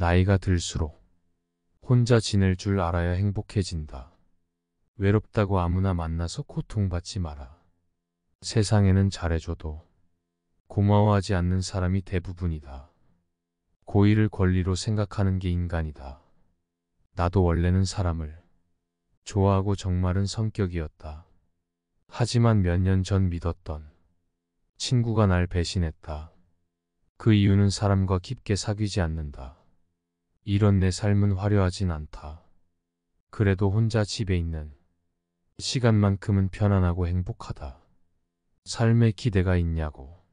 나이가 들수록 혼자 지낼 줄 알아야 행복해진다. 외롭다고 아무나 만나서 고통받지 마라. 세상에는 잘해줘도 고마워하지 않는 사람이 대부분이다. 고의를 권리로 생각하는 게 인간이다. 나도 원래는 사람을 좋아하고 정마른 성격이었다. 하지만 몇 년 전 믿었던 친구가 날 배신했다. 그 이유는 사람과 깊게 사귀지 않는다. 이런 내 삶은 화려하진 않다. 그래도 혼자 집에 있는 시간만큼은 편안하고 행복하다. 삶에 기대가 있냐고.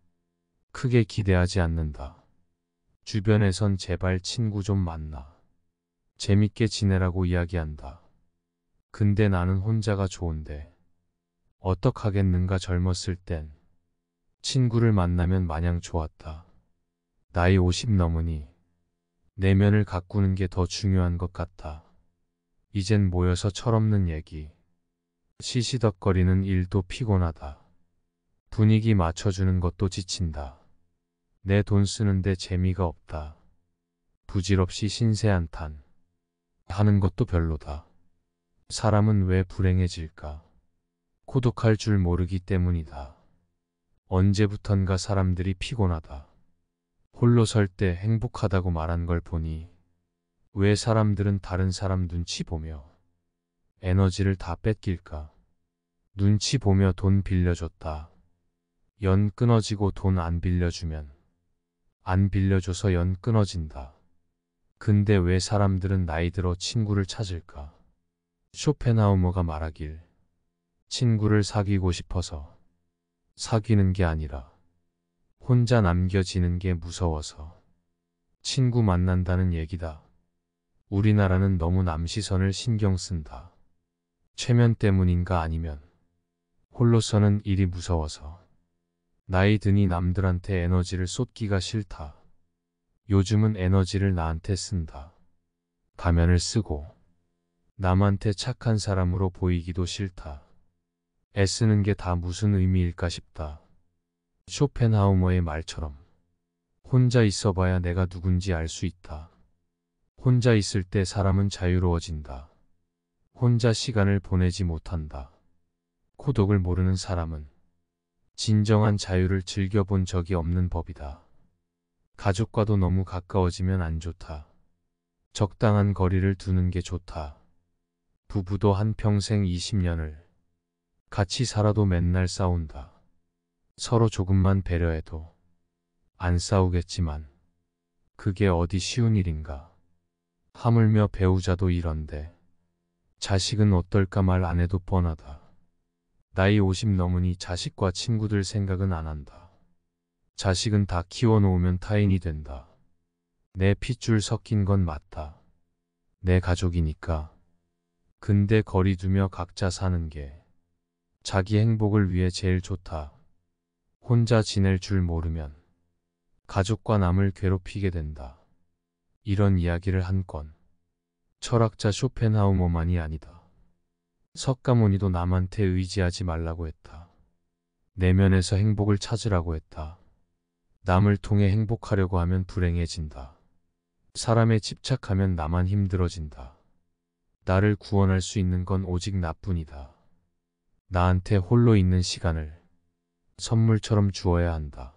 크게 기대하지 않는다. 주변에선 제발 친구 좀 만나. 재밌게 지내라고 이야기한다. 근데 나는 혼자가 좋은데 어떡하겠는가. 젊었을 땐 친구를 만나면 마냥 좋았다. 나이 50 넘으니 내면을 가꾸는 게 더 중요한 것 같아. 이젠 모여서 철없는 얘기, 시시덕거리는 일도 피곤하다. 분위기 맞춰주는 것도 지친다. 내 돈 쓰는데 재미가 없다. 부질없이 신세한탄 하는 것도 별로다. 사람은 왜 불행해질까? 고독할 줄 모르기 때문이다. 언제부턴가 사람들이 피곤하다. 홀로 설 때 행복하다고 말한 걸 보니 왜 사람들은 다른 사람 눈치 보며 에너지를 다 뺏길까? 눈치 보며 돈 빌려줬다. 연 끊어지고 돈 안 빌려주면 안 빌려줘서 연 끊어진다. 근데 왜 사람들은 나이 들어 친구를 찾을까? 쇼펜하우머가 말하길 친구를 사귀고 싶어서 사귀는 게 아니라 혼자 남겨지는 게 무서워서 친구 만난다는 얘기다. 우리나라는 너무 남 시선을 신경 쓴다. 체면 때문인가 아니면 홀로서는 일이 무서워서. 나이 드니 남들한테 에너지를 쏟기가 싫다. 요즘은 에너지를 나한테 쓴다. 가면을 쓰고 남한테 착한 사람으로 보이기도 싫다. 애쓰는 게 다 무슨 의미일까 싶다. 쇼펜하우머의 말처럼 혼자 있어봐야 내가 누군지 알 수 있다. 혼자 있을 때 사람은 자유로워진다. 혼자 시간을 보내지 못한다. 고독을 모르는 사람은 진정한 자유를 즐겨본 적이 없는 법이다. 가족과도 너무 가까워지면 안 좋다. 적당한 거리를 두는 게 좋다. 부부도 한평생 20년을 같이 살아도 맨날 싸운다. 서로 조금만 배려해도 안 싸우겠지만 그게 어디 쉬운 일인가. 하물며 배우자도 이런데 자식은 어떨까 말 안 해도 뻔하다. 나이 50 넘으니 자식과 친구들 생각은 안 한다. 자식은 다 키워놓으면 타인이 된다. 내 핏줄 섞인 건 맞다. 내 가족이니까. 근데 거리 두며 각자 사는 게 자기 행복을 위해 제일 좋다. 혼자 지낼 줄 모르면 가족과 남을 괴롭히게 된다. 이런 이야기를 한 건 철학자 쇼펜하우머만이 아니다. 석가모니도 남한테 의지하지 말라고 했다. 내면에서 행복을 찾으라고 했다. 남을 통해 행복하려고 하면 불행해진다. 사람에 집착하면 나만 힘들어진다. 나를 구원할 수 있는 건 오직 나뿐이다. 나한테 홀로 있는 시간을 선물처럼 주어야 한다.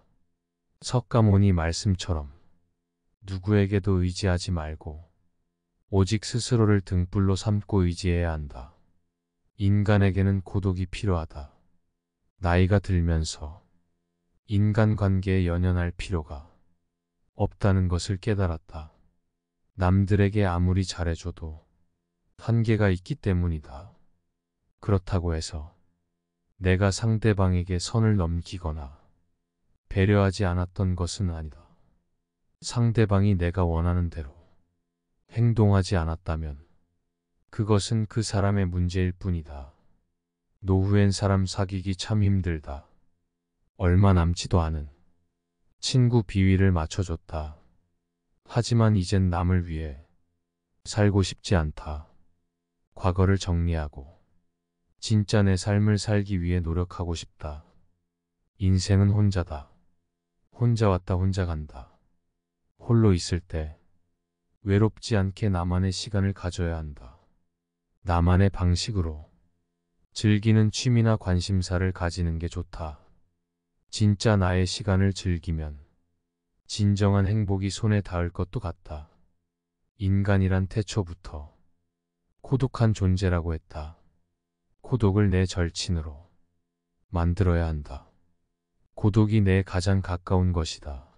석가모니 말씀처럼 누구에게도 의지하지 말고 오직 스스로를 등불로 삼고 의지해야 한다. 인간에게는 고독이 필요하다. 나이가 들면서 인간관계에 연연할 필요가 없다는 것을 깨달았다. 남들에게 아무리 잘해줘도 한계가 있기 때문이다. 그렇다고 해서 내가 상대방에게 선을 넘기거나 배려하지 않았던 것은 아니다. 상대방이 내가 원하는 대로 행동하지 않았다면 그것은 그 사람의 문제일 뿐이다. 노후엔 사람 사귀기 참 힘들다. 얼마 남지도 않은 친구 비위를 맞춰줬다. 하지만 이젠 남을 위해 살고 싶지 않다. 과거를 정리하고 진짜 내 삶을 살기 위해 노력하고 싶다. 인생은 혼자다. 혼자 왔다 혼자 간다. 홀로 있을 때 외롭지 않게 나만의 시간을 가져야 한다. 나만의 방식으로 즐기는 취미나 관심사를 가지는 게 좋다. 진짜 나의 시간을 즐기면 진정한 행복이 손에 닿을 것도 같다. 인간이란 태초부터 고독한 존재라고 했다. 고독을 내 절친으로 만들어야 한다. 고독이 내 가장 가까운 것이다.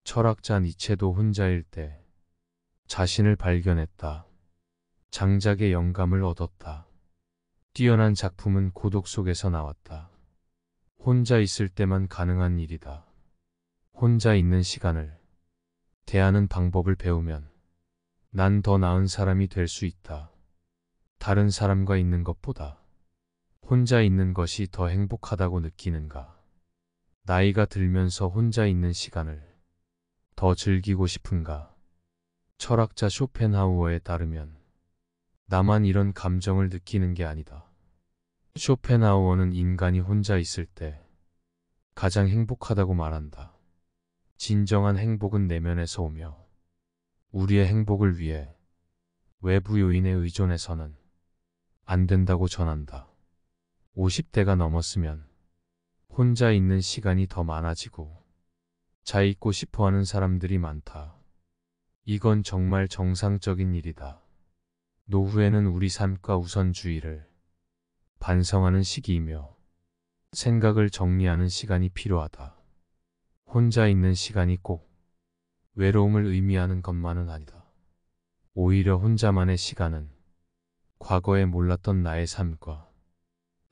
철학자 니체도 혼자일 때 자신을 발견했다. 장작의 영감을 얻었다. 뛰어난 작품은 고독 속에서 나왔다. 혼자 있을 때만 가능한 일이다. 혼자 있는 시간을 대하는 방법을 배우면 난 더 나은 사람이 될 수 있다. 다른 사람과 있는 것보다 혼자 있는 것이 더 행복하다고 느끼는가? 나이가 들면서 혼자 있는 시간을 더 즐기고 싶은가? 철학자 쇼펜하우어에 따르면 나만 이런 감정을 느끼는 게 아니다. 쇼펜하우어는 인간이 혼자 있을 때 가장 행복하다고 말한다. 진정한 행복은 내면에서 오며 우리의 행복을 위해 외부 요인에 의존해서는 안 된다고 전한다. 50대가 넘었으면 혼자 있는 시간이 더 많아지고 자 있고 싶어하는 사람들이 많다. 이건 정말 정상적인 일이다. 노후에는 우리 삶과 우선주의를 반성하는 시기이며 생각을 정리하는 시간이 필요하다. 혼자 있는 시간이 꼭 외로움을 의미하는 것만은 아니다. 오히려 혼자만의 시간은 과거에 몰랐던 나의 삶과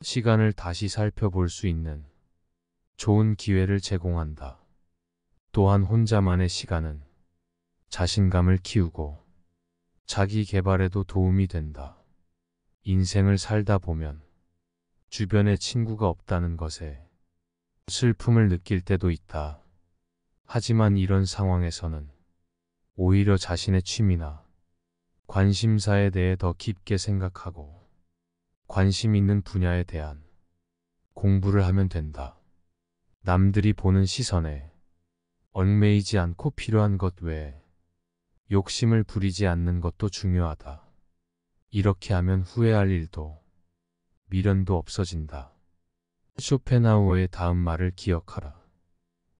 시간을 다시 살펴볼 수 있는 좋은 기회를 제공한다. 또한 혼자만의 시간은 자신감을 키우고 자기 개발에도 도움이 된다. 인생을 살다 보면 주변에 친구가 없다는 것에 슬픔을 느낄 때도 있다. 하지만 이런 상황에서는 오히려 자신의 취미나 관심사에 대해 더 깊게 생각하고 관심 있는 분야에 대한 공부를 하면 된다. 남들이 보는 시선에 얽매이지 않고 필요한 것 외에 욕심을 부리지 않는 것도 중요하다. 이렇게 하면 후회할 일도 미련도 없어진다. 쇼펜하우어의 다음 말을 기억하라.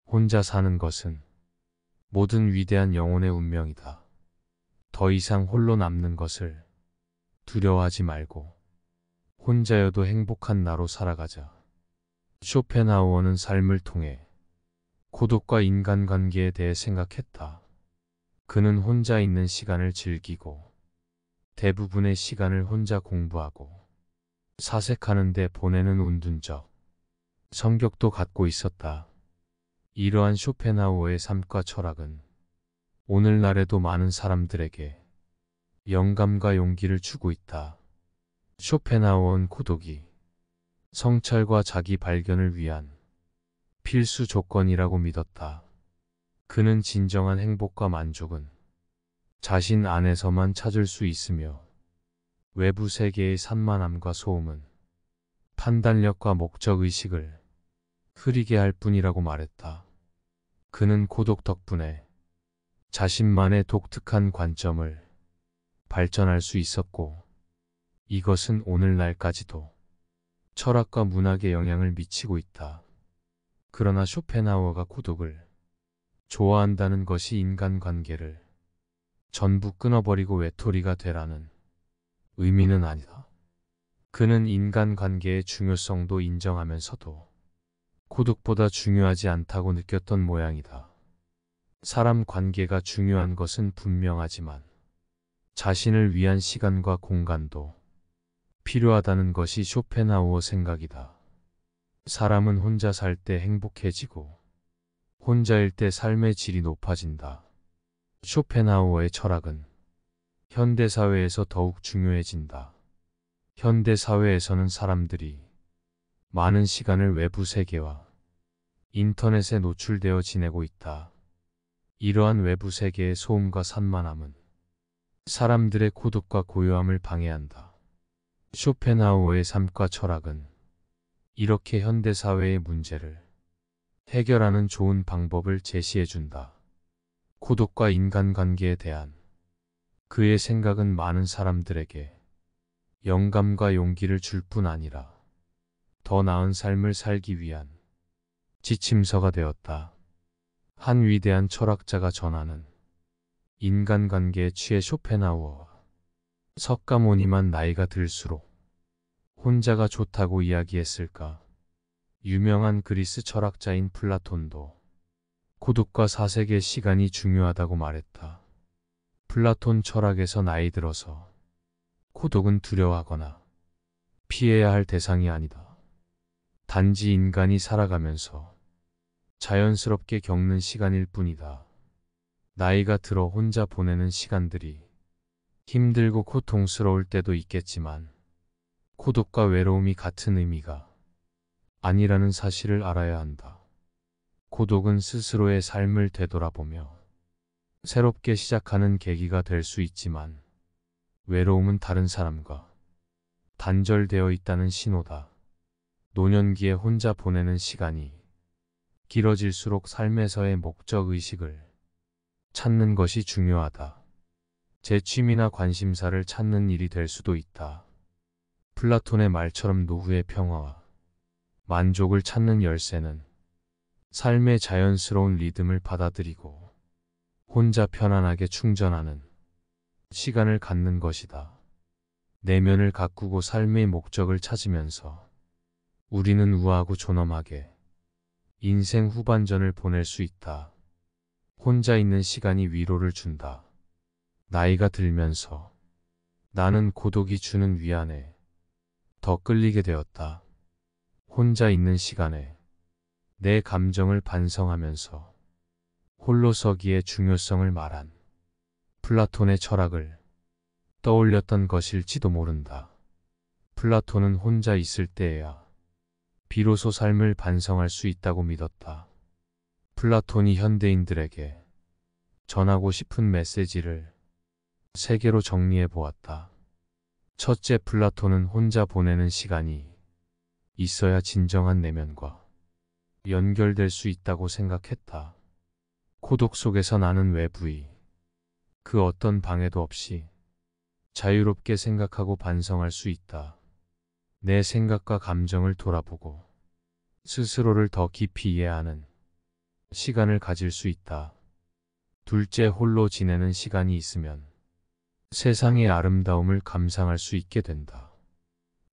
혼자 사는 것은 모든 위대한 영혼의 운명이다. 더 이상 홀로 남는 것을 두려워하지 말고 혼자여도 행복한 나로 살아가자. 쇼펜하우어는 삶을 통해 고독과 인간관계에 대해 생각했다. 그는 혼자 있는 시간을 즐기고 대부분의 시간을 혼자 공부하고 사색하는 데 보내는 운둔적 성격도 갖고 있었다. 이러한 쇼펜하우어의 삶과 철학은 오늘날에도 많은 사람들에게 영감과 용기를 주고 있다. 쇼펜하우어는 고독이 성찰과 자기 발견을 위한 필수 조건이라고 믿었다. 그는 진정한 행복과 만족은 자신 안에서만 찾을 수 있으며 외부 세계의 산만함과 소음은 판단력과 목적의식을 흐리게 할 뿐이라고 말했다. 그는 고독 덕분에 자신만의 독특한 관점을 발전할 수 있었고 이것은 오늘날까지도 철학과 문학에 영향을 미치고 있다. 그러나 쇼펜하우어가 고독을 좋아한다는 것이 인간관계를 전부 끊어버리고 외톨이가 되라는 의미는 아니다. 그는 인간관계의 중요성도 인정하면서도 고독보다 중요하지 않다고 느꼈던 모양이다. 사람 관계가 중요한 것은 분명하지만 자신을 위한 시간과 공간도 필요하다는 것이 쇼펜하우어 생각이다. 사람은 혼자 살 때 행복해지고 혼자일 때 삶의 질이 높아진다. 쇼펜하우어의 철학은 현대사회에서 더욱 중요해진다. 현대사회에서는 사람들이 많은 시간을 외부 세계와 인터넷에 노출되어 지내고 있다. 이러한 외부 세계의 소음과 산만함은 사람들의 고독과 고요함을 방해한다. 쇼펜하우어의 삶과 철학은 이렇게 현대사회의 문제를 해결하는 좋은 방법을 제시해준다. 고독과 인간관계에 대한 그의 생각은 많은 사람들에게 영감과 용기를 줄 뿐 아니라 더 나은 삶을 살기 위한 지침서가 되었다. 한 위대한 철학자가 전하는 인간관계에 취해 쇼펜하우어와 석가모니만 나이가 들수록 혼자가 좋다고 이야기했을까? 유명한 그리스 철학자인 플라톤도 고독과 사색의 시간이 중요하다고 말했다. 플라톤 철학에서 나이 들어서 고독은 두려워하거나 피해야 할 대상이 아니다. 단지 인간이 살아가면서 자연스럽게 겪는 시간일 뿐이다. 나이가 들어 혼자 보내는 시간들이 힘들고 고통스러울 때도 있겠지만 고독과 외로움이 같은 의미가 아니라는 사실을 알아야 한다. 고독은 스스로의 삶을 되돌아보며 새롭게 시작하는 계기가 될 수 있지만 외로움은 다른 사람과 단절되어 있다는 신호다. 노년기에 혼자 보내는 시간이 길어질수록 삶에서의 목적의식을 찾는 것이 중요하다. 제 취미나 관심사를 찾는 일이 될 수도 있다. 플라톤의 말처럼 노후의 평화와 만족을 찾는 열쇠는 삶의 자연스러운 리듬을 받아들이고 혼자 편안하게 충전하는 시간을 갖는 것이다. 내면을 가꾸고 삶의 목적을 찾으면서 우리는 우아하고 존엄하게 인생 후반전을 보낼 수 있다. 혼자 있는 시간이 위로를 준다. 나이가 들면서 나는 고독이 주는 위안에 더 끌리게 되었다. 혼자 있는 시간에 내 감정을 반성하면서 홀로 서기의 중요성을 말한 플라톤의 철학을 떠올렸던 것일지도 모른다. 플라톤은 혼자 있을 때에야 비로소 삶을 반성할 수 있다고 믿었다. 플라톤이 현대인들에게 전하고 싶은 메시지를 세 개로 정리해 보았다. 첫째, 플라톤은 혼자 보내는 시간이 있어야 진정한 내면과 연결될 수 있다고 생각했다. 고독 속에서 나는 외부의 그 어떤 방해도 없이 자유롭게 생각하고 반성할 수 있다. 내 생각과 감정을 돌아보고 스스로를 더 깊이 이해하는 시간을 가질 수 있다. 둘째, 홀로 지내는 시간이 있으면 세상의 아름다움을 감상할 수 있게 된다.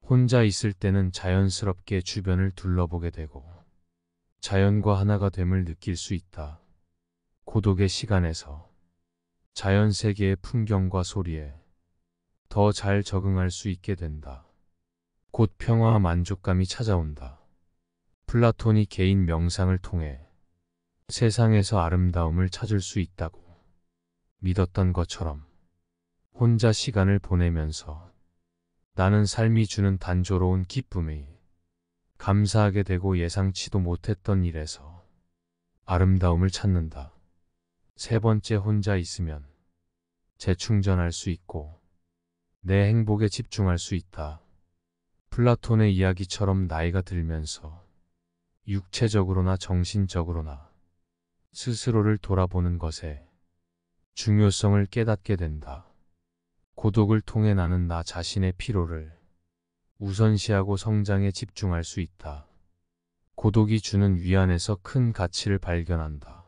혼자 있을 때는 자연스럽게 주변을 둘러보게 되고 자연과 하나가 됨을 느낄 수 있다. 고독의 시간에서 자연 세계의 풍경과 소리에 더 잘 적응할 수 있게 된다. 곧 평화와 만족감이 찾아온다. 플라톤이 개인 명상을 통해 세상에서 아름다움을 찾을 수 있다고 믿었던 것처럼 혼자 시간을 보내면서 나는 삶이 주는 단조로운 기쁨이 감사하게 되고 예상치도 못했던 일에서 아름다움을 찾는다. 세 번째, 혼자 있으면 재충전할 수 있고 내 행복에 집중할 수 있다. 플라톤의 이야기처럼 나이가 들면서 육체적으로나 정신적으로나 스스로를 돌아보는 것에 중요성을 깨닫게 된다. 고독을 통해 나는 나 자신의 피로를 우선시하고 성장에 집중할 수 있다. 고독이 주는 위안에서 큰 가치를 발견한다.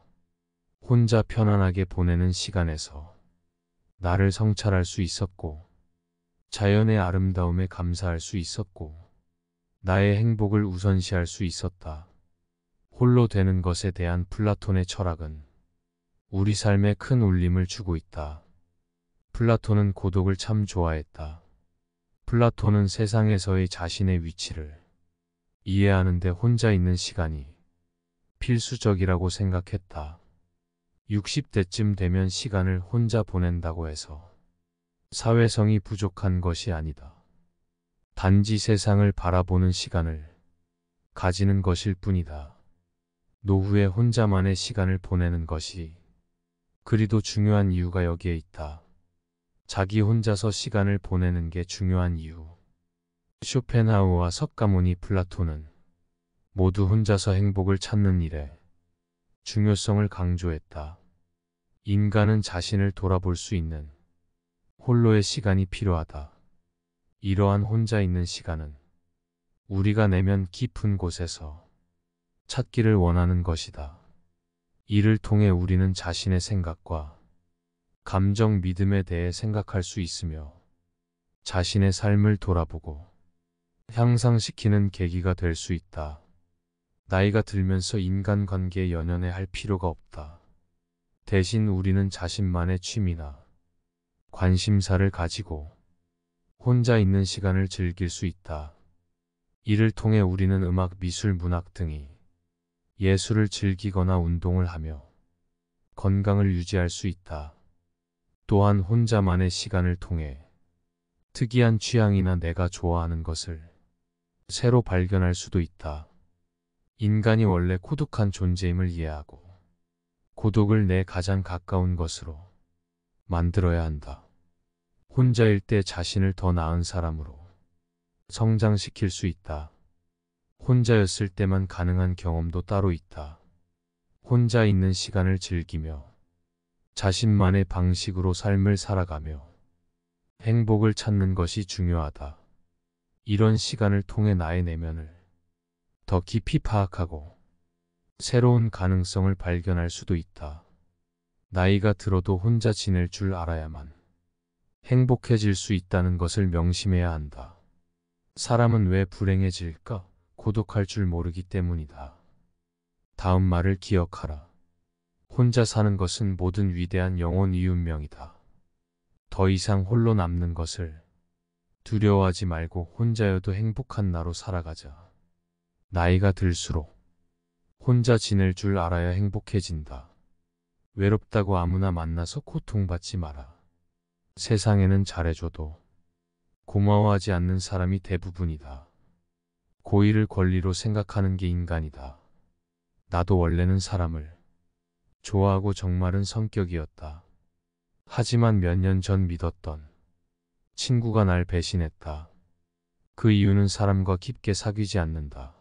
혼자 편안하게 보내는 시간에서 나를 성찰할 수 있었고 자연의 아름다움에 감사할 수 있었고 나의 행복을 우선시할 수 있었다. 홀로 되는 것에 대한 플라톤의 철학은 우리 삶에 큰 울림을 주고 있다. 플라톤은 고독을 참 좋아했다. 플라톤은 세상에서의 자신의 위치를 이해하는 데 혼자 있는 시간이 필수적이라고 생각했다. 60대쯤 되면 시간을 혼자 보낸다고 해서 사회성이 부족한 것이 아니다. 단지 세상을 바라보는 시간을 가지는 것일 뿐이다. 노후에 혼자만의 시간을 보내는 것이 그리도 중요한 이유가 여기에 있다. 자기 혼자서 시간을 보내는 게 중요한 이유. 쇼펜하우어와 석가모니, 플라톤은 모두 혼자서 행복을 찾는 일에 중요성을 강조했다. 인간은 자신을 돌아볼 수 있는 홀로의 시간이 필요하다. 이러한 혼자 있는 시간은 우리가 내면 깊은 곳에서 찾기를 원하는 것이다. 이를 통해 우리는 자신의 생각과 감정, 믿음에 대해 생각할 수 있으며 자신의 삶을 돌아보고 향상시키는 계기가 될 수 있다. 나이가 들면서 인간관계에 연연해 할 필요가 없다. 대신 우리는 자신만의 취미나 관심사를 가지고 혼자 있는 시간을 즐길 수 있다. 이를 통해 우리는 음악, 미술, 문학 등의 예술을 즐기거나 운동을 하며 건강을 유지할 수 있다. 또한 혼자만의 시간을 통해 특이한 취향이나 내가 좋아하는 것을 새로 발견할 수도 있다. 인간이 원래 고독한 존재임을 이해하고 고독을 내 가장 가까운 것으로 만들어야 한다. 혼자일 때 자신을 더 나은 사람으로 성장시킬 수 있다. 혼자였을 때만 가능한 경험도 따로 있다. 혼자 있는 시간을 즐기며 자신만의 방식으로 삶을 살아가며 행복을 찾는 것이 중요하다. 이런 시간을 통해 나의 내면을 더 깊이 파악하고 새로운 가능성을 발견할 수도 있다. 나이가 들어도 혼자 지낼 줄 알아야만 행복해질 수 있다는 것을 명심해야 한다. 사람은 왜 불행해질까? 고독할 줄 모르기 때문이다. 다음 말을 기억하라. 혼자 사는 것은 모든 위대한 영혼의 운명이다. 더 이상 홀로 남는 것을 두려워하지 말고 혼자여도 행복한 나로 살아가자. 나이가 들수록 혼자 지낼 줄 알아야 행복해진다. 외롭다고 아무나 만나서 고통받지 마라. 세상에는 잘해줘도 고마워하지 않는 사람이 대부분이다. 고의를 권리로 생각하는 게 인간이다. 나도 원래는 사람을 좋아하고 정마른 성격이었다. 하지만 몇 년 전 믿었던 친구가 날 배신했다. 그 이유는 사람과 깊게 사귀지 않는다.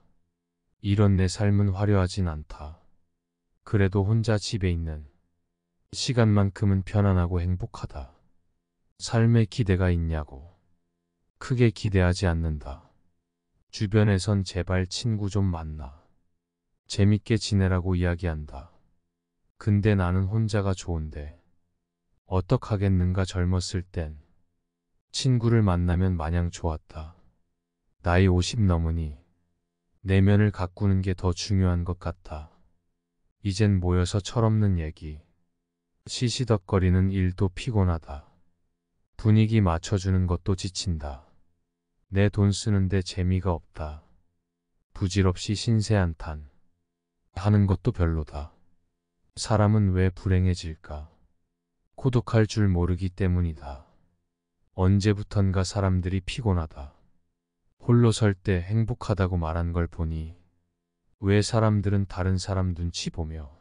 이런 내 삶은 화려하진 않다. 그래도 혼자 집에 있는 시간만큼은 편안하고 행복하다. 삶에 기대가 있냐고. 크게 기대하지 않는다. 주변에선 제발 친구 좀 만나. 재밌게 지내라고 이야기한다. 근데 나는 혼자가 좋은데 어떡하겠는가. 젊었을 땐 친구를 만나면 마냥 좋았다. 나이 50 넘으니 내면을 가꾸는 게 더 중요한 것 같아. 이젠 모여서 철없는 얘기, 시시덕거리는 일도 피곤하다. 분위기 맞춰주는 것도 지친다. 내 돈 쓰는데 재미가 없다. 부질없이 신세한탄 하는 것도 별로다. 사람은 왜 불행해질까? 고독할 줄 모르기 때문이다. 언제부턴가 사람들이 피곤하다, 홀로 설 때 행복하다고 말한 걸 보니 왜 사람들은 다른 사람 눈치 보며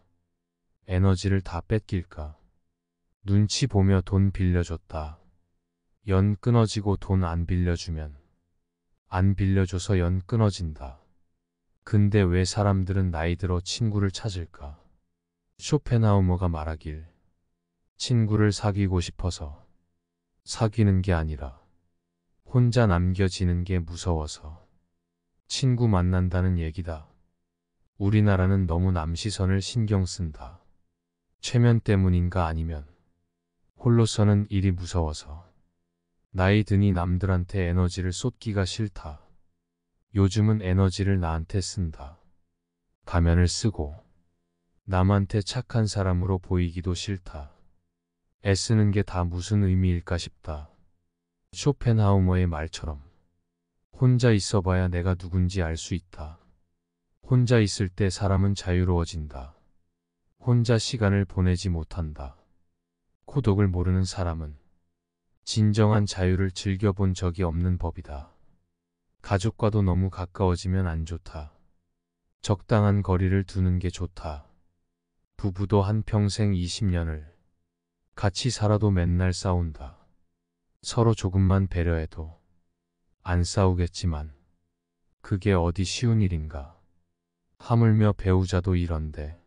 에너지를 다 뺏길까? 눈치 보며 돈 빌려줬다. 연 끊어지고 돈 안 빌려주면 안 빌려줘서 연 끊어진다. 근데 왜 사람들은 나이 들어 친구를 찾을까? 쇼펜하우머가 말하길 친구를 사귀고 싶어서 사귀는 게 아니라 혼자 남겨지는 게 무서워서 친구 만난다는 얘기다. 우리나라는 너무 남 시선을 신경 쓴다. 체면 때문인가 아니면 홀로서는 일이 무서워서. 나이 드니 남들한테 에너지를 쏟기가 싫다. 요즘은 에너지를 나한테 쓴다. 가면을 쓰고 남한테 착한 사람으로 보이기도 싫다. 애쓰는 게 다 무슨 의미일까 싶다. 쇼펜하우머의 말처럼 혼자 있어봐야 내가 누군지 알 수 있다. 혼자 있을 때 사람은 자유로워진다. 혼자 시간을 보내지 못한다. 고독을 모르는 사람은 진정한 자유를 즐겨본 적이 없는 법이다. 가족과도 너무 가까워지면 안 좋다. 적당한 거리를 두는 게 좋다. 부부도 한평생 20년을 같이 살아도 맨날 싸운다. 서로 조금만 배려해도 안 싸우겠지만 그게 어디 쉬운 일인가. 하물며 배우자도 이런데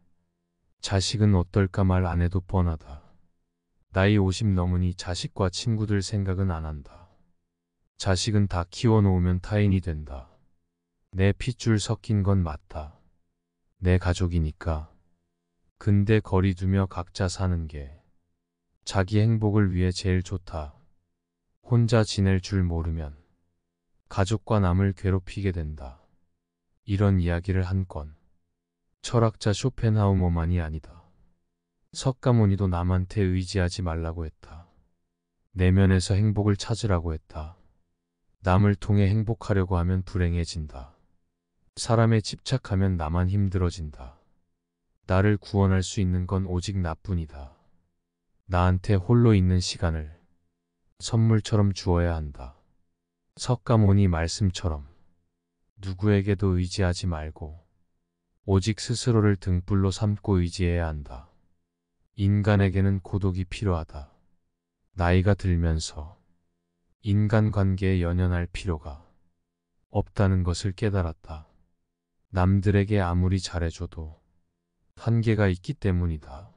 자식은 어떨까 말 안 해도 뻔하다. 나이 50 넘으니 자식과 친구들 생각은 안 한다. 자식은 다 키워놓으면 타인이 된다. 내 핏줄 섞인 건 맞다. 내 가족이니까. 근데 거리 두며 각자 사는 게 자기 행복을 위해 제일 좋다. 혼자 지낼 줄 모르면 가족과 남을 괴롭히게 된다. 이런 이야기를 한 건 철학자 쇼펜하우어만이 아니다. 석가모니도 남한테 의지하지 말라고 했다. 내면에서 행복을 찾으라고 했다. 남을 통해 행복하려고 하면 불행해진다. 사람에 집착하면 나만 힘들어진다. 나를 구원할 수 있는 건 오직 나뿐이다. 나한테 홀로 있는 시간을 선물처럼 주어야 한다. 석가모니 말씀처럼 누구에게도 의지하지 말고 오직 스스로를 등불로 삼고 의지해야 한다. 인간에게는 고독이 필요하다. 나이가 들면서 인간관계에 연연할 필요가 없다는 것을 깨달았다. 남들에게 아무리 잘해줘도 한계가 있기 때문이다.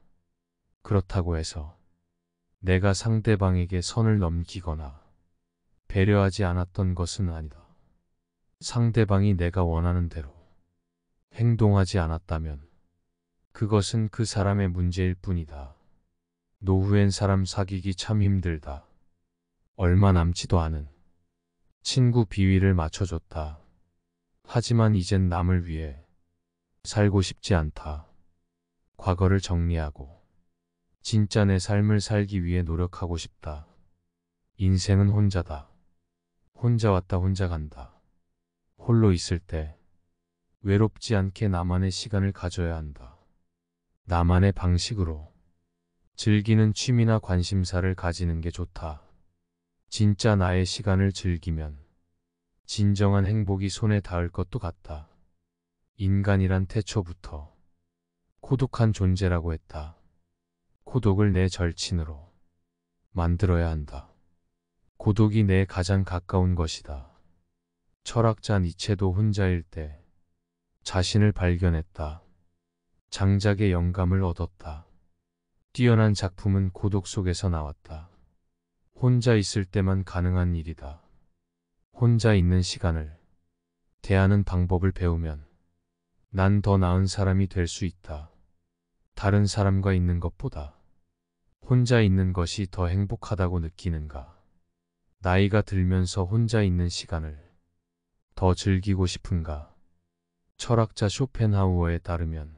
그렇다고 해서 내가 상대방에게 선을 넘기거나 배려하지 않았던 것은 아니다. 상대방이 내가 원하는 대로 행동하지 않았다면 그것은 그 사람의 문제일 뿐이다. 노후엔 사람 사귀기 참 힘들다. 얼마 남지도 않은 친구 비위를 맞춰줬다. 하지만 이젠 남을 위해 살고 싶지 않다. 과거를 정리하고 진짜 내 삶을 살기 위해 노력하고 싶다. 인생은 혼자다. 혼자 왔다 혼자 간다. 홀로 있을 때 외롭지 않게 나만의 시간을 가져야 한다. 나만의 방식으로 즐기는 취미나 관심사를 가지는 게 좋다. 진짜 나의 시간을 즐기면 진정한 행복이 손에 닿을 것도 같다. 인간이란 태초부터 고독한 존재라고 했다. 고독을 내 절친으로 만들어야 한다. 고독이 내 가장 가까운 것이다. 철학자 니체도 혼자일 때 자신을 발견했다. 장작의 영감을 얻었다. 뛰어난 작품은 고독 속에서 나왔다. 혼자 있을 때만 가능한 일이다. 혼자 있는 시간을 대하는 방법을 배우면 난 더 나은 사람이 될 수 있다. 다른 사람과 있는 것보다 혼자 있는 것이 더 행복하다고 느끼는가? 나이가 들면서 혼자 있는 시간을 더 즐기고 싶은가? 철학자 쇼펜하우어에 따르면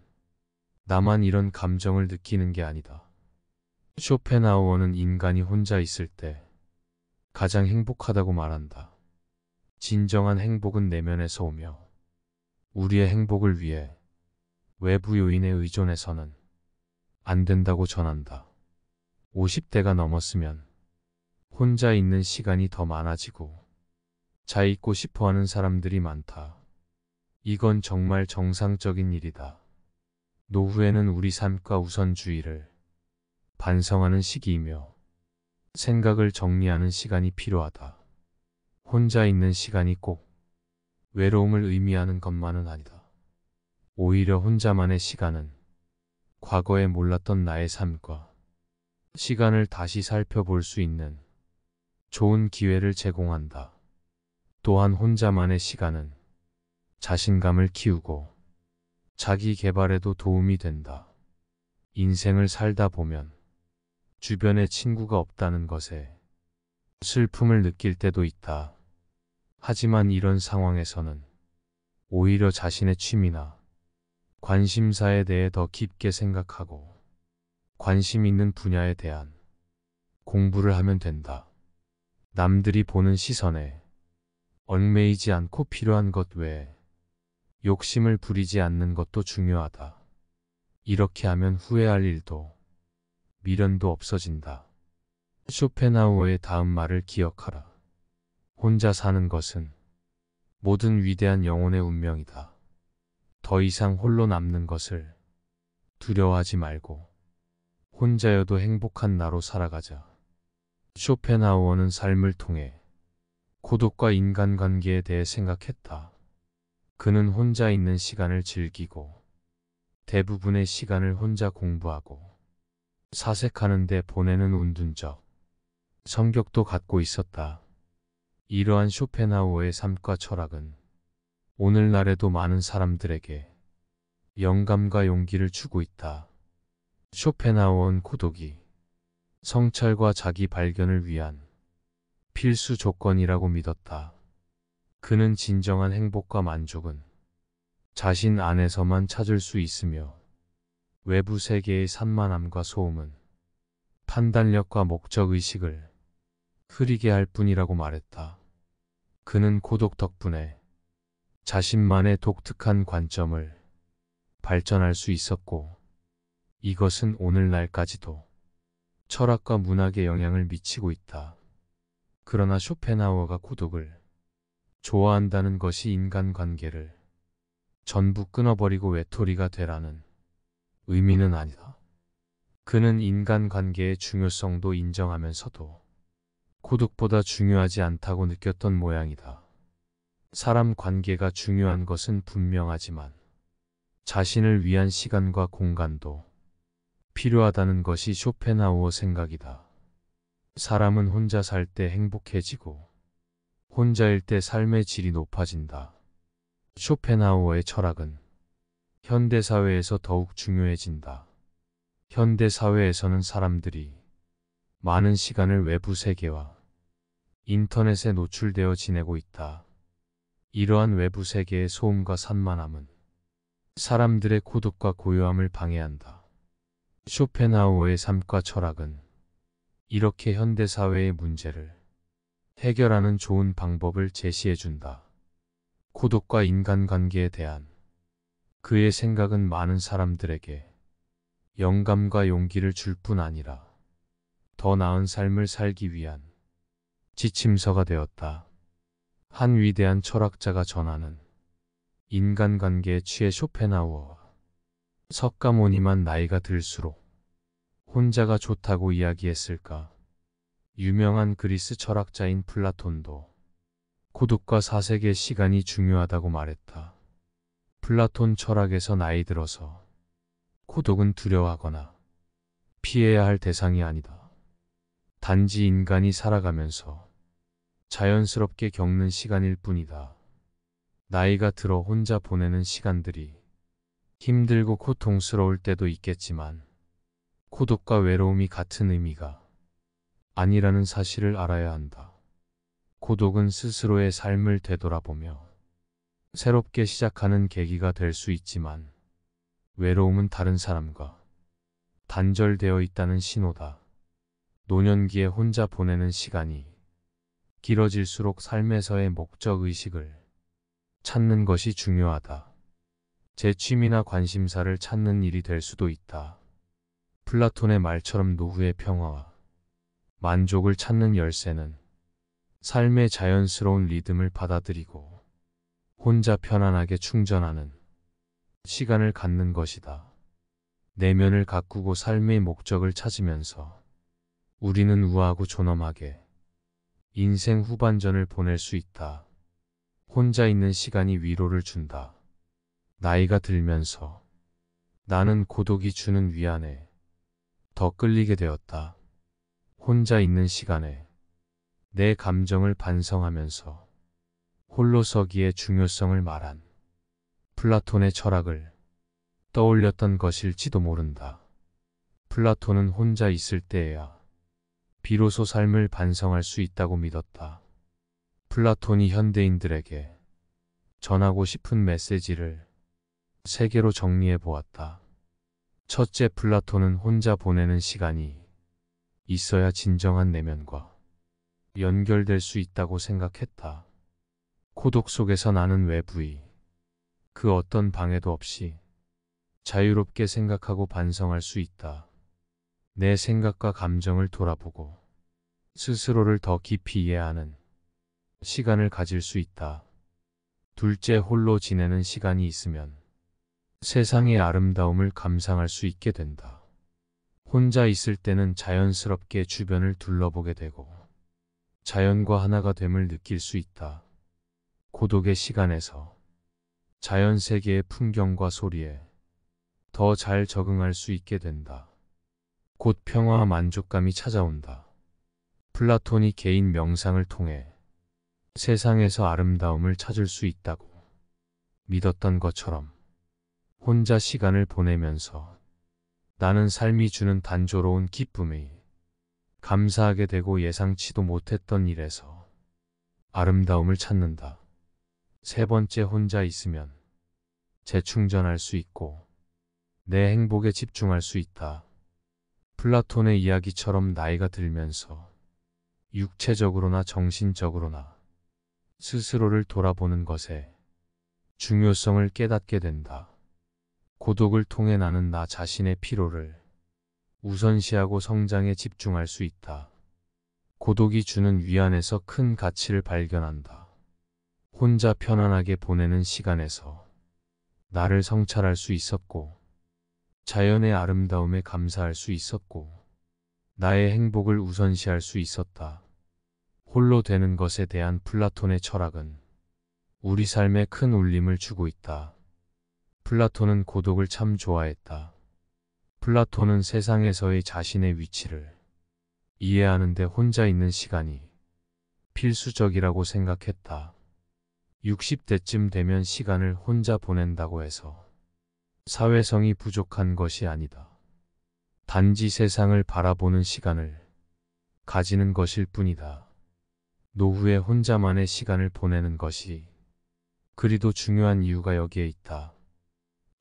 나만 이런 감정을 느끼는 게 아니다. 쇼펜하우어는 인간이 혼자 있을 때 가장 행복하다고 말한다. 진정한 행복은 내면에서 오며 우리의 행복을 위해 외부 요인에 의존해서는 안 된다고 전한다. 50대가 넘었으면 혼자 있는 시간이 더 많아지고 자 있고 싶어하는 사람들이 많다. 이건 정말 정상적인 일이다. 노후에는 우리 삶과 우선주의를 반성하는 시기이며 생각을 정리하는 시간이 필요하다. 혼자 있는 시간이 꼭 외로움을 의미하는 것만은 아니다. 오히려 혼자만의 시간은 과거에 몰랐던 나의 삶과 시간을 다시 살펴볼 수 있는 좋은 기회를 제공한다. 또한 혼자만의 시간은 자신감을 키우고 자기 개발에도 도움이 된다. 인생을 살다 보면 주변에 친구가 없다는 것에 슬픔을 느낄 때도 있다. 하지만 이런 상황에서는 오히려 자신의 취미나 관심사에 대해 더 깊게 생각하고 관심 있는 분야에 대한 공부를 하면 된다. 남들이 보는 시선에 얽매이지 않고 필요한 것 외에 욕심을 부리지 않는 것도 중요하다. 이렇게 하면 후회할 일도 미련도 없어진다. 쇼펜하우어의 다음 말을 기억하라. 혼자 사는 것은 모든 위대한 영혼의 운명이다. 더 이상 홀로 남는 것을 두려워하지 말고 혼자여도 행복한 나로 살아가자. 쇼펜하우어는 삶을 통해 고독과 인간관계에 대해 생각했다. 그는 혼자 있는 시간을 즐기고 대부분의 시간을 혼자 공부하고 사색하는데 보내는 운둔적 성격도 갖고 있었다. 이러한 쇼펜하우어의 삶과 철학은 오늘날에도 많은 사람들에게 영감과 용기를 주고 있다. 쇼펜하우어는 고독이 성찰과 자기 발견을 위한 필수 조건이라고 믿었다. 그는 진정한 행복과 만족은 자신 안에서만 찾을 수 있으며 외부 세계의 산만함과 소음은 판단력과 목적의식을 흐리게 할 뿐이라고 말했다. 그는 고독 덕분에 자신만의 독특한 관점을 발전할 수 있었고, 이것은 오늘날까지도 철학과 문학에 영향을 미치고 있다. 그러나 쇼펜하우어가 고독을 좋아한다는 것이 인간관계를 전부 끊어버리고 외톨이가 되라는 의미는 아니다. 그는 인간관계의 중요성도 인정하면서도 고독보다 중요하지 않다고 느꼈던 모양이다. 사람 관계가 중요한 것은 분명하지만 자신을 위한 시간과 공간도 필요하다는 것이 쇼펜하우어 생각이다. 사람은 혼자 살 때 행복해지고 혼자일 때 삶의 질이 높아진다. 쇼펜하우어의 철학은 현대사회에서 더욱 중요해진다. 현대사회에서는 사람들이 많은 시간을 외부 세계와 인터넷에 노출되어 지내고 있다. 이러한 외부 세계의 소음과 산만함은 사람들의 고독과 고요함을 방해한다. 쇼펜하우어의 삶과 철학은 이렇게 현대사회의 문제를 해결하는 좋은 방법을 제시해준다. 고독과 인간관계에 대한 그의 생각은 많은 사람들에게 영감과 용기를 줄 뿐 아니라 더 나은 삶을 살기 위한 지침서가 되었다. 한 위대한 철학자가 전하는 인간관계에 취해 쇼펜하우어와 석가모니만 나이가 들수록 혼자가 좋다고 이야기했을까? 유명한 그리스 철학자인 플라톤도 고독과 사색의 시간이 중요하다고 말했다. 플라톤 철학에서 나이 들어서 고독은 두려워하거나 피해야 할 대상이 아니다. 단지 인간이 살아가면서 자연스럽게 겪는 시간일 뿐이다. 나이가 들어 혼자 보내는 시간들이 힘들고 고통스러울 때도 있겠지만 고독과 외로움이 같은 의미가 아니라는 사실을 알아야 한다. 고독은 스스로의 삶을 되돌아보며 새롭게 시작하는 계기가 될 수 있지만 외로움은 다른 사람과 단절되어 있다는 신호다. 노년기에 혼자 보내는 시간이 길어질수록 삶에서의 목적의식을 찾는 것이 중요하다. 제 취미나 관심사를 찾는 일이 될 수도 있다. 플라톤의 말처럼 노후의 평화와 만족을 찾는 열쇠는 삶의 자연스러운 리듬을 받아들이고 혼자 편안하게 충전하는 시간을 갖는 것이다. 내면을 가꾸고 삶의 목적을 찾으면서 우리는 우아하고 존엄하게 인생 후반전을 보낼 수 있다. 혼자 있는 시간이 위로를 준다. 나이가 들면서 나는 고독이 주는 위안에 더 끌리게 되었다. 혼자 있는 시간에 내 감정을 반성하면서 홀로서기의 중요성을 말한 플라톤의 철학을 떠올렸던 것일지도 모른다. 플라톤은 혼자 있을 때에야 비로소 삶을 반성할 수 있다고 믿었다. 플라톤이 현대인들에게 전하고 싶은 메시지를 세 개로 정리해 보았다. 첫째, 플라톤은 혼자 보내는 시간이 있어야 진정한 내면과 연결될 수 있다고 생각했다. 고독 속에서 나는 외부의 그 어떤 방해도 없이 자유롭게 생각하고 반성할 수 있다. 내 생각과 감정을 돌아보고 스스로를 더 깊이 이해하는 시간을 가질 수 있다. 둘째, 홀로 지내는 시간이 있으면 세상의 아름다움을 감상할 수 있게 된다. 혼자 있을 때는 자연스럽게 주변을 둘러보게 되고 자연과 하나가 됨을 느낄 수 있다. 고독의 시간에서 자연 세계의 풍경과 소리에 더 잘 적응할 수 있게 된다. 곧 평화와 만족감이 찾아온다. 플라톤이 개인 명상을 통해 세상에서 아름다움을 찾을 수 있다고 믿었던 것처럼 혼자 시간을 보내면서 나는 삶이 주는 단조로운 기쁨이 감사하게 되고 예상치도 못했던 일에서 아름다움을 찾는다. 세 번째, 혼자 있으면 재충전할 수 있고 내 행복에 집중할 수 있다. 플라톤의 이야기처럼 나이가 들면서 육체적으로나 정신적으로나 스스로를 돌아보는 것에 중요성을 깨닫게 된다. 고독을 통해 나는 나 자신의 피로를 우선시하고 성장에 집중할 수 있다. 고독이 주는 위안에서 큰 가치를 발견한다. 혼자 편안하게 보내는 시간에서 나를 성찰할 수 있었고, 자연의 아름다움에 감사할 수 있었고, 나의 행복을 우선시할 수 있었다. 홀로 되는 것에 대한 플라톤의 철학은 우리 삶에 큰 울림을 주고 있다. 플라톤은 고독을 참 좋아했다. 플라톤은 세상에서의 자신의 위치를 이해하는데 혼자 있는 시간이 필수적이라고 생각했다. 60대쯤 되면 시간을 혼자 보낸다고 해서 사회성이 부족한 것이 아니다. 단지 세상을 바라보는 시간을 가지는 것일 뿐이다. 노후에 혼자만의 시간을 보내는 것이 그리도 중요한 이유가 여기에 있다.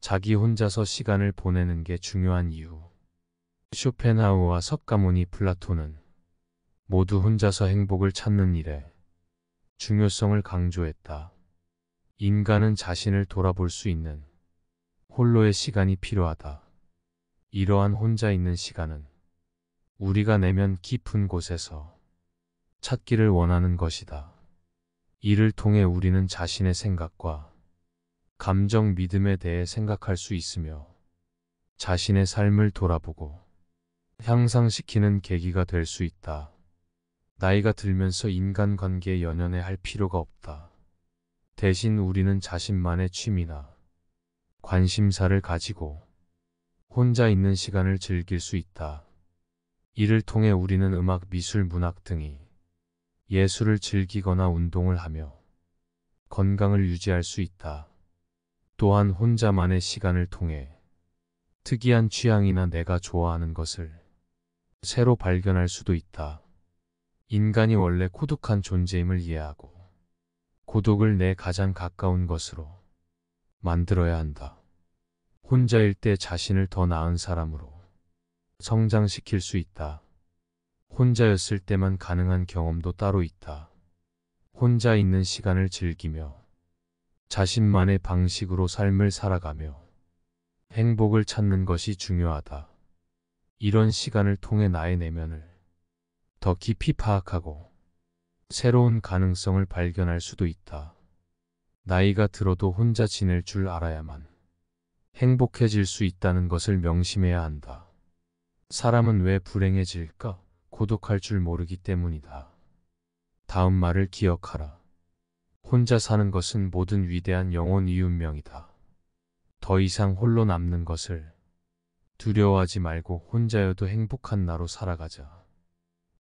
자기 혼자서 시간을 보내는 게 중요한 이유. 쇼펜하우어와 석가모니, 플라톤은 모두 혼자서 행복을 찾는 일에 중요성을 강조했다. 인간은 자신을 돌아볼 수 있는 홀로의 시간이 필요하다. 이러한 혼자 있는 시간은 우리가 내면 깊은 곳에서 찾기를 원하는 것이다. 이를 통해 우리는 자신의 생각과 감정, 믿음에 대해 생각할 수 있으며 자신의 삶을 돌아보고 향상시키는 계기가 될 수 있다. 나이가 들면서 인간관계에 연연해 필요가 없다. 대신 우리는 자신만의 취미나 관심사를 가지고 혼자 있는 시간을 즐길 수 있다. 이를 통해 우리는 음악, 미술, 문학 등이 예술을 즐기거나 운동을 하며 건강을 유지할 수 있다. 또한 혼자만의 시간을 통해 특이한 취향이나 내가 좋아하는 것을 새로 발견할 수도 있다. 인간이 원래 고독한 존재임을 이해하고 고독을 내 가장 가까운 것으로 만들어야 한다. 혼자일 때 자신을 더 나은 사람으로 성장시킬 수 있다. 혼자였을 때만 가능한 경험도 따로 있다. 혼자 있는 시간을 즐기며 자신만의 방식으로 삶을 살아가며 행복을 찾는 것이 중요하다. 이런 시간을 통해 나의 내면을 더 깊이 파악하고 새로운 가능성을 발견할 수도 있다. 나이가 들어도 혼자 지낼 줄 알아야만 행복해질 수 있다는 것을 명심해야 한다. 사람은 왜 불행해질까? 고독할 줄 모르기 때문이다. 다음 말을 기억하라. 혼자 사는 것은 모든 위대한 영혼의 운명이다. 더 이상 홀로 남는 것을 두려워하지 말고 혼자여도 행복한 나로 살아가자.